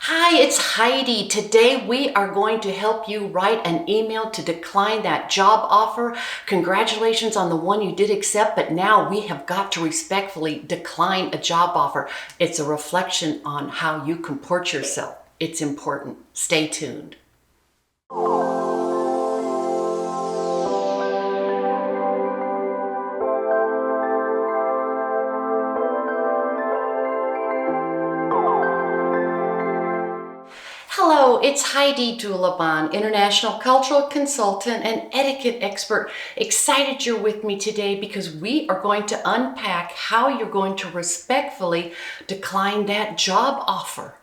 Hi, it's Heidi. Today we are going to help you write an email to decline that job offer. Congratulations on the one you did accept, but now we have got to respectfully decline a job offer. It's a reflection on how you comport yourself. It's important. Stay tuned. Hello, it's Heidi Dulaban, international cultural consultant and etiquette expert. Excited you're with me today because we are going to unpack how you're going to respectfully decline that job offer.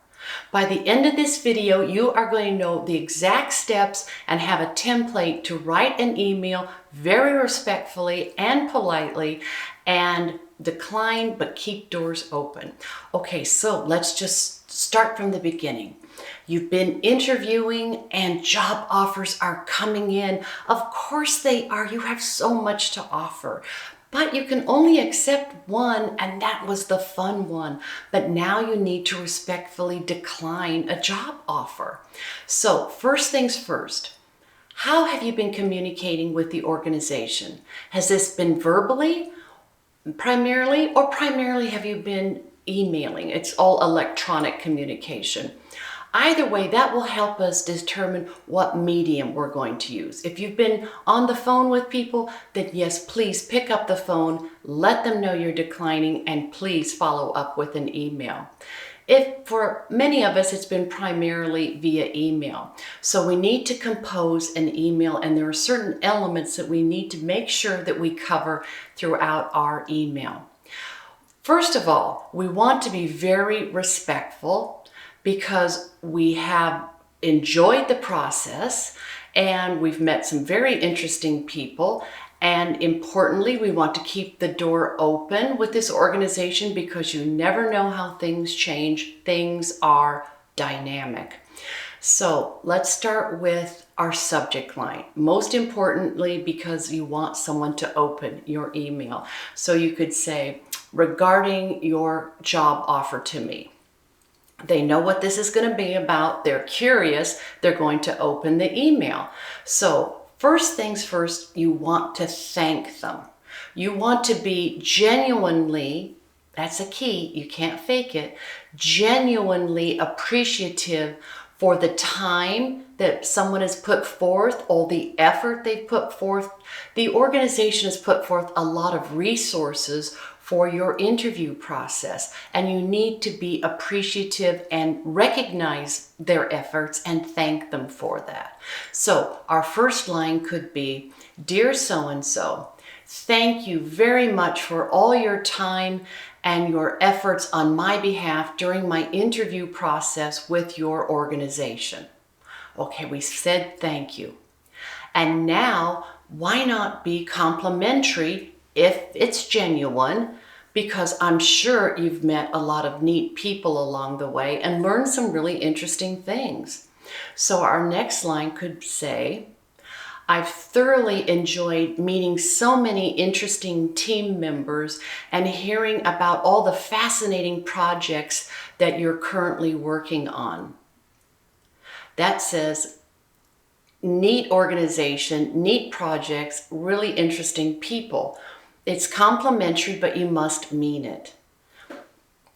By the end of this video, you are going to know the exact steps and have a template to write an email very respectfully and politely and decline but keep doors open. Okay, so let's just start from the beginning. You've been interviewing and job offers are coming in. Of course they are. You have so much to offer. But you can only accept one, and that was the fun one. But now you need to respectfully decline a job offer. So first things first, how have you been communicating with the organization? Has this been verbally primarily, or primarily have you been emailing? It's all electronic communication. Either way, that will help us determine what medium we're going to use. If you've been on the phone with people, then yes, please pick up the phone, let them know you're declining, and please follow up with an email. If for many of us, it's been primarily via email. So we need to compose an email, and there are certain elements that we need to make sure that we cover throughout our email. First of all, we want to be very respectful because we have enjoyed the process and we've met some very interesting people. And importantly, we want to keep the door open with this organization because you never know how things change. Things are dynamic. So let's start with our subject line. Most importantly, because you want someone to open your email. So you could say, regarding your job offer to me. They know what this is going to be about. They're curious. They're going to open the email. So first things first, you want to thank them. You want to be genuinely, that's a key, you can't fake it, genuinely appreciative for the time that someone has put forth, all the effort they've put forth. The organization has put forth a lot of resources for your interview process, and you need to be appreciative and recognize their efforts and thank them for that. So our first line could be, "Dear so-and-so, thank you very much for all your time and your efforts on my behalf during my interview process with your organization." Okay, we said thank you. And now, why not be complimentary if it's genuine, because I'm sure you've met a lot of neat people along the way and learned some really interesting things. So our next line could say, "I've thoroughly enjoyed meeting so many interesting team members and hearing about all the fascinating projects that you're currently working on." That says, neat organization, neat projects, really interesting people. It's complimentary, but you must mean it.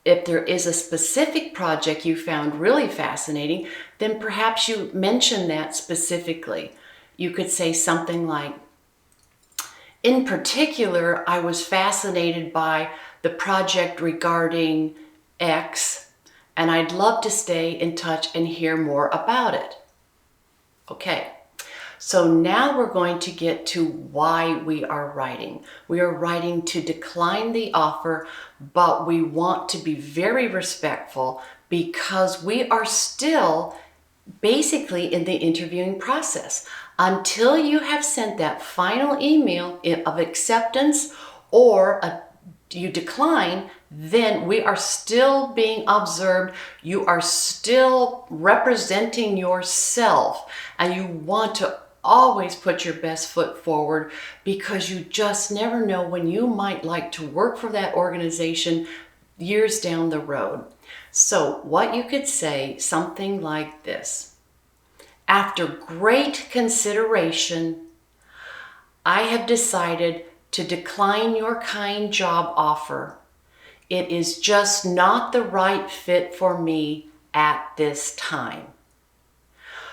If there is a specific project you found really fascinating, then perhaps you mention that specifically. You could say something like, "In particular, I was fascinated by the project regarding X, and I'd love to stay in touch and hear more about it." Okay. So now we're going to get to why we are writing. We are writing to decline the offer, but we want to be very respectful because we are still basically in the interviewing process. Until you have sent that final email of acceptance or you decline, then we are still being observed. You are still representing yourself, and you want to always put your best foot forward because you just never know when you might like to work for that organization years down the road. So what you could say, something like this: after great consideration, I have decided to decline your kind job offer. It is just not the right fit for me at this time.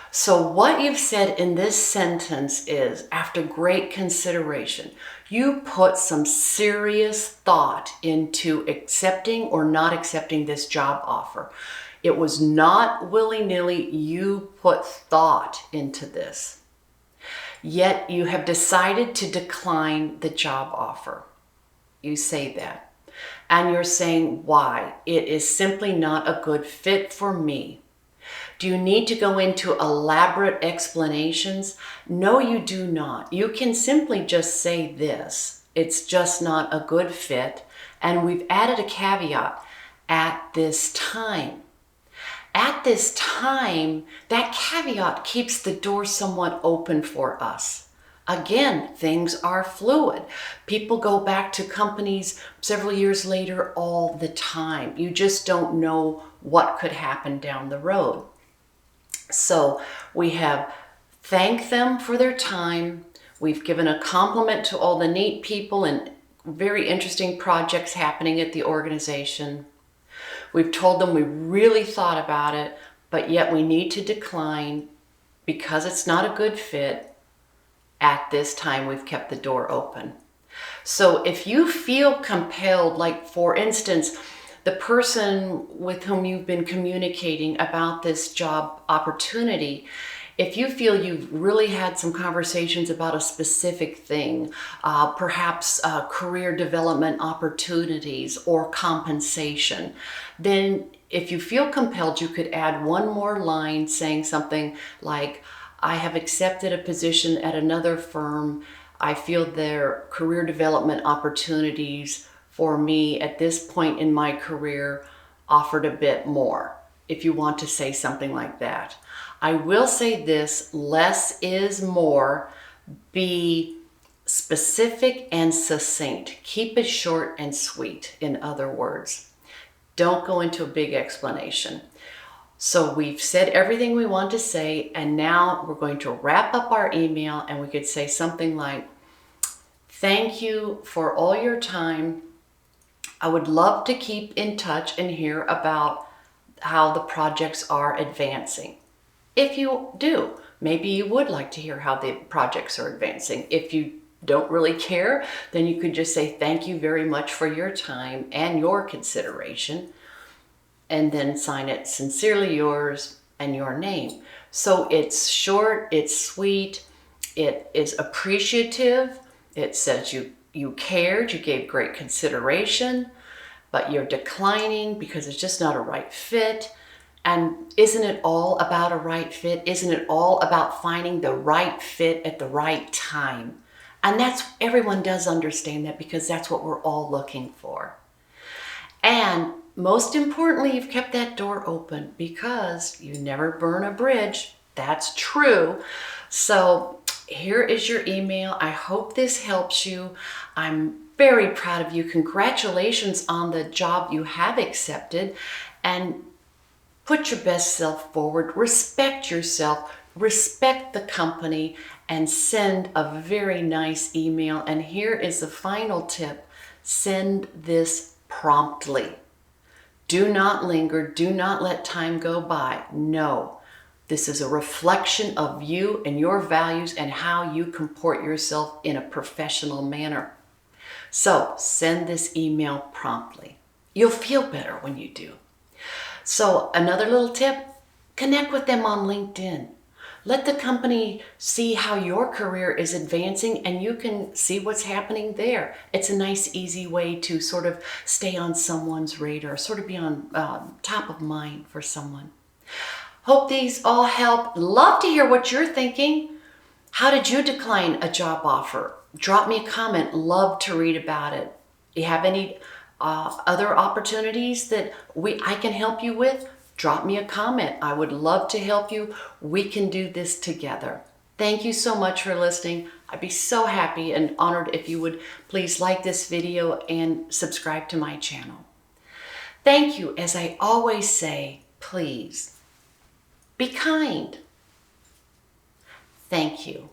So what you've said in this sentence is, after great consideration, you put some serious thought into accepting or not accepting this job offer. It was not willy-nilly. You put thought into this. Yet you have decided to decline the job offer. You say that. And you're saying why. It is simply not a good fit for me. Do you need to go into elaborate explanations? No, you do not. You can simply just say this: it's just not a good fit. And we've added a caveat: at this time. At this time, that caveat keeps the door somewhat open for us. Again, things are fluid. People go back to companies several years later all the time. You just don't know what could happen down the road. So we have thanked them for their time. We've given a compliment to all the neat people and very interesting projects happening at the organization. We've told them we really thought about it, but yet we need to decline because it's not a good fit. At this time, we've kept the door open. So if you feel compelled, like for instance, the person with whom you've been communicating about this job opportunity, if you feel you've really had some conversations about a specific thing, perhaps career development opportunities or compensation, then if you feel compelled, you could add one more line saying something like, I have accepted a position at another firm. I feel their career development opportunities for me at this point in my career offered a bit more, if you want to say something like that. I will say this: less is more. Be specific and succinct. Keep it short and sweet, in other words. Don't go into a big explanation. So we've said everything we want to say, and now we're going to wrap up our email, and we could say something like, thank you for all your time. I would love to keep in touch and hear about how the projects are advancing. If you do, maybe you would like to hear how the projects are advancing. If you don't really care, then you could just say thank you very much for your time and your consideration, and then sign it sincerely yours and your name. So it's short, it's sweet, it is appreciative. It says you cared, you gave great consideration, but you're declining because it's just not a right fit. And isn't it all about a right fit? Isn't it all about finding the right fit at the right time? And everyone does understand that, because that's what we're all looking for. And most importantly, you've kept that door open because you never burn a bridge. That's true. So here is your email. I hope this helps you. I'm very proud of you. Congratulations on the job you have accepted, and put your best self forward. Respect yourself, respect the company, and send a very nice email. And here is the final tip: send this promptly. Do not linger. Do not let time go by. No, this is a reflection of you and your values and how you comport yourself in a professional manner. So send this email promptly. You'll feel better when you do. So another little tip: connect with them on LinkedIn. Let the company see how your career is advancing, and you can see what's happening there. It's a nice, easy way to sort of stay on someone's radar, sort of be on top of mind for someone. Hope these all help. Love to hear what you're thinking. How did you decline a job offer? Drop me a comment. Love to read about it. You have any other opportunities that I can help you with? Drop me a comment. I would love to help you. We can do this together. Thank you so much for listening. I'd be so happy and honored if you would please like this video and subscribe to my channel. Thank you, as I always say, please be kind. Thank you.